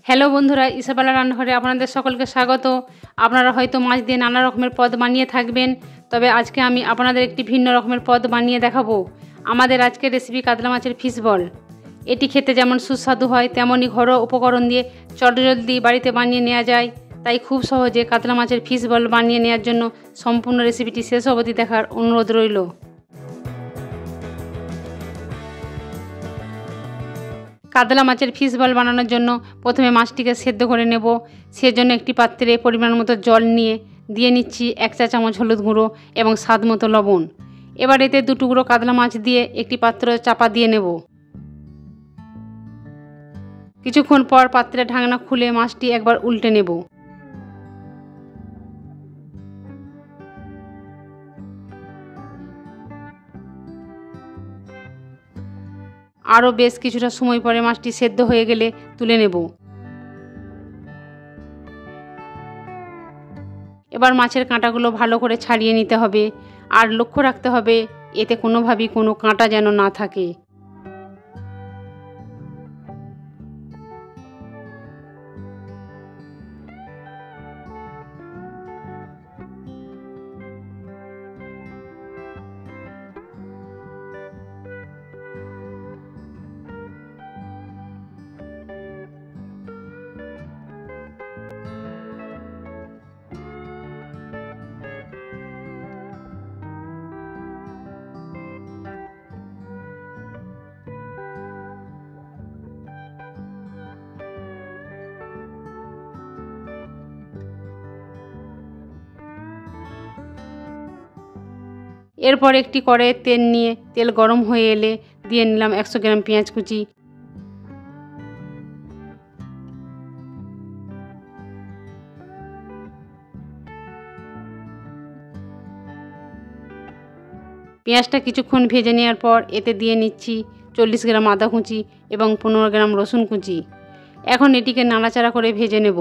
Hello বন্ধুরা, Isabella রান্নাঘরে আপনাদের সকলকে স্বাগত। আপনারা হয়তো মাছ দিয়ে নানা রকমের পদ বানিয়ে থাকবেন, তবে আজকে আমি আপনাদের একটি ভিন্ন রকমের পদ বানিয়ে দেখাবো। আমাদের আজকের রেসিপি কাতলা মাছের ফিশ বল। এটি খেতে যেমন সুস্বাদু হয়, তেমনই ঘরোয়া উপকরণ দিয়ে চটজলদি বাড়িতে বানিয়ে নেওয়া যায়। তাই খুব সহজে কাতলা মাছের ফিশ বল বানিয়ে নেওয়ার জন্য সম্পূর্ণ রেসিপিটি শেষ অবধি দেখার অনুরোধ রইল। কাতলা মাছের ফিশ বল বানানোর জন্য প্রথমে মাছটিকে সেদ্ধ করে নেব। সেজন্য একটি পাত্রে পরিমাণ মতো জল নিয়ে দিয়ে নিচ্ছি 1 চা চামচ হলুদ গুঁড়ো এবং স্বাদ মতো লবণ। এবার এতে 2 টুকরো কাতলা মাছ দিয়ে একটি পাত্র চাপা দিয়ে নেব। কিছুক্ষণ পর পাত্রের ঢাকনা খুলে মাছটি একবার উল্টে নেব। আরও বেশ কিছুটা সময় পরে মাছটি সেদ্ধ হয়ে গেলে তুলে নেব। এবার মাছের কাঁটাগুলো ভালো করে ছাড়িয়ে নিতে হবে, আর লক্ষ্য রাখতে হবে এতে কোনোভাবেই কোনো কাঁটা যেন না থাকে। এরপর একটি কড়াইয়ে তেল নিয়ে তেল গরম হয়ে এলে দিয়ে নিলাম 100 গ্রাম পেঁয়াজ কুচি। পেঁয়াজটা কিছুক্ষণ ভেজে নেওয়ার পর এতে দিয়ে নিচ্ছি 40 গ্রাম আদা কুচি এবং 15 গ্রাম রসুন কুচি। এখন এটিকে নাড়াচাড়া করে ভেজে নেব।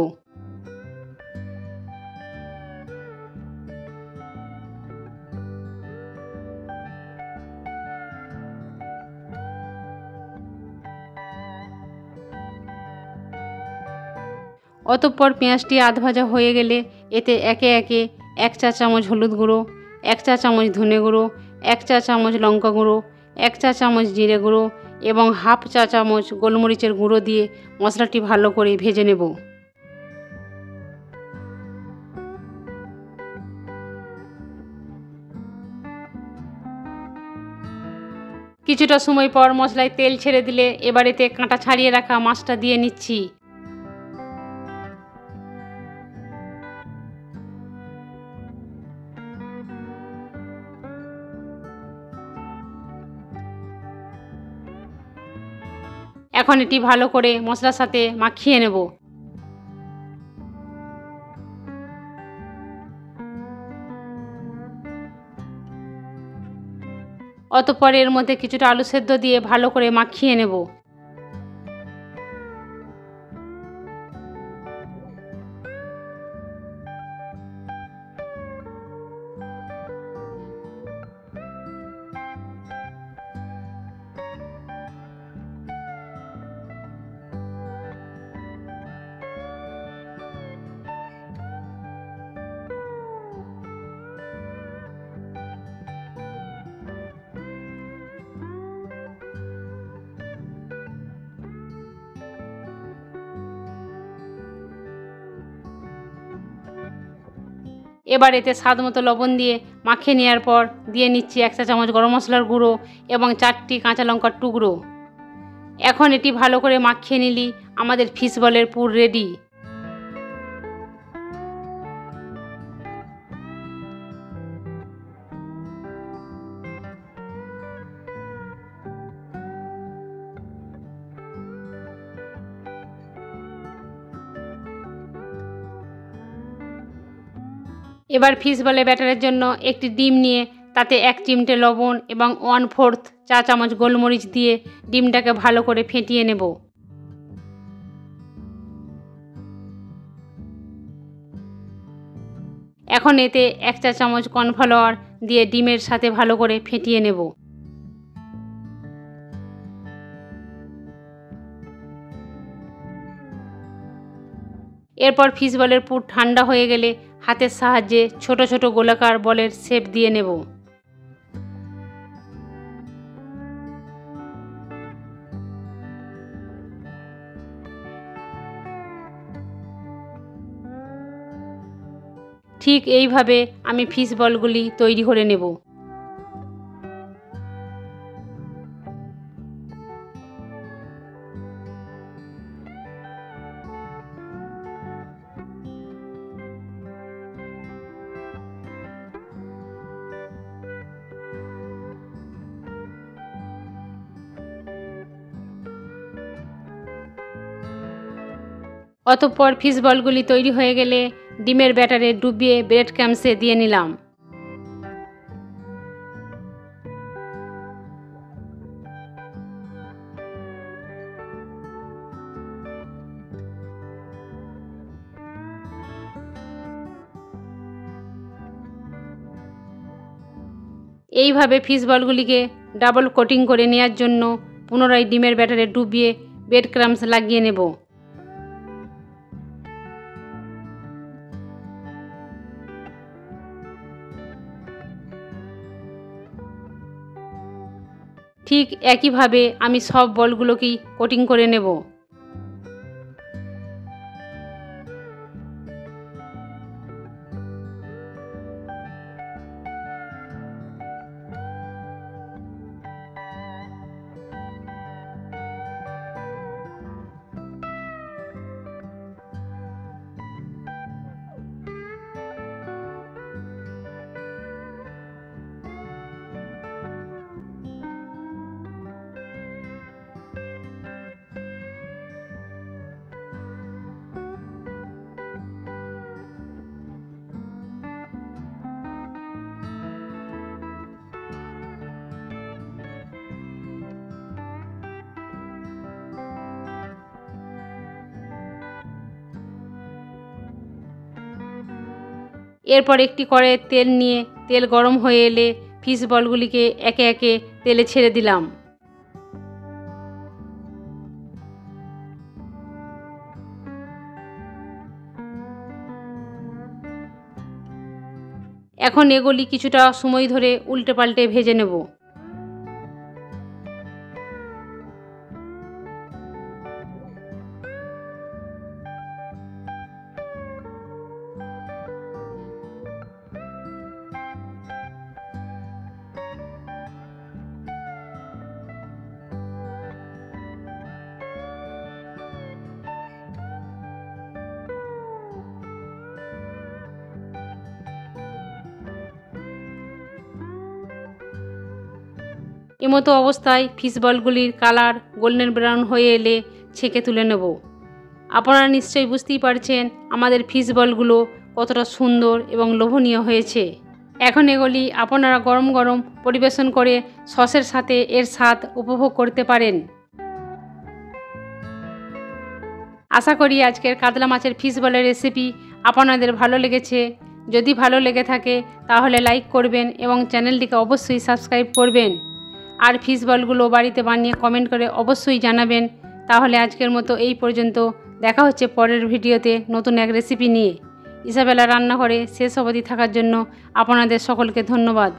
অতঃপর পেঁয়াজটি আধ ভাজা হয়ে গেলে এতে একে একে 1 চা চামচ হলুদ গুঁড়ো, 1 চা চামচ ধনে গুঁড়ো, 1 চা চামচ লঙ্কা গুঁড়ো, 1 চা চামচ জিরে গুঁড়ো এবং হাফ চা চামচ গোলমরিচের গুঁড়ো দিয়ে মশলাটি ভালো করে ভেজে নেব। কিছুটা সময় পর মশলায় তেল ছেড়ে দিলে এবার এতে কাঁটা ছাড়িয়ে রাখা মাছটা দিয়ে নিচ্ছি। এখন এটি ভালো করে মশলার সাথে মাখিয়ে নেব। অতঃপর এর মধ্যে কিছুটা আলু সেদ্ধ দিয়ে ভালো করে মাখিয়ে নেব। এবার এতে স্বাদ মতো লবণ দিয়ে মাখিয়ে নেওয়ার পর দিয়ে নিচ্ছি 1 চা চামচ গরম মশলার গুঁড়ো এবং 4টি কাঁচা লঙ্কার টুকরো। এখন এটি ভালো করে মাখিয়ে নিলেই আমাদের ফিশ বলের পুর রেডি। এবার ফিশ বলে ব্যাটারের জন্য একটি ডিম নিয়ে তাতে 1 চিমটে লবণ এবং 1/4 চা চামচ গোলমরিচ দিয়ে ডিমটাকে ভালো করে ফেটিয়ে নেব। এখন এতে 1 চা চামচ কর্নফ্লাওয়ার দিয়ে ডিমের সাথে ভালো করে ফেটিয়ে নেব। এরপর ফিশ বলের পুর ঠান্ডা হয়ে গেলে হাতের সাহায্যে ছোট ছোট গোলাকার বলের শেপ দিয়ে নেব। ঠিক এইভাবে আমি ফিশ বলগুলি তৈরি করে নেব। অতঃপর ফিশ বলগুলি তৈরি হয়ে গেলে ডিমের ব্যাটারে ডুবিয়ে ব্রেড ক্রাম্বসে দিয়ে নিলাম। এইভাবে ফিশ বলগুলিকে ডাবল কোটিং করে নেওয়ার জন্য পুনরায় ডিমের ব্যাটারে ডুবিয়ে ব্রেড ক্রাম্বস লাগিয়ে নেব। ঠিক একইভাবে আমি সব বলগুলোকেই কোটিং করে নেব। এরপর একটি কড়াইয়ে তেল নিয়ে তেল গরম হয়ে এলে ফিশ বলগুলিকে একে একে তেলে ছেড়ে দিলাম। এখন এগুলি কিছুটা সময় ধরে উল্টে পাল্টে ভেজে নেব। এমতো অবস্থায় ফিশ বলগুলির কালার গোল্ডেন ব্রাউন হয়ে এলে ছেঁকে তুলে নেব। আপনারা নিশ্চয়ই বুঝতেই পারছেন আমাদের ফিশ বলগুলো কতটা সুন্দর এবং লোভনীয় হয়েছে। এখন এগুলি আপনারা গরম গরম পরিবেশন করে সসের সাথে এর স্বাদ উপভোগ করতে পারেন। আশা করি আজকের কাতলা মাছের ফিশ বলের রেসিপি আপনাদের ভালো লেগেছে। যদি ভালো লেগে থাকে তাহলে লাইক করবেন এবং চ্যানেলটিকে অবশ্যই সাবস্ক্রাইব করবেন। আর ফিশ বলগুলো বাড়িতে বানিয়ে কমেন্ট করে অবশ্যই জানাবেন। তাহলে আজকের মতো এই পর্যন্ত, দেখা হচ্ছে পরের ভিডিওতে নতুন এক রেসিপি নিয়ে। ইসাবেলা রান্নাঘরে শেষ অবধি থাকার জন্য আপনাদের সকলকে ধন্যবাদ।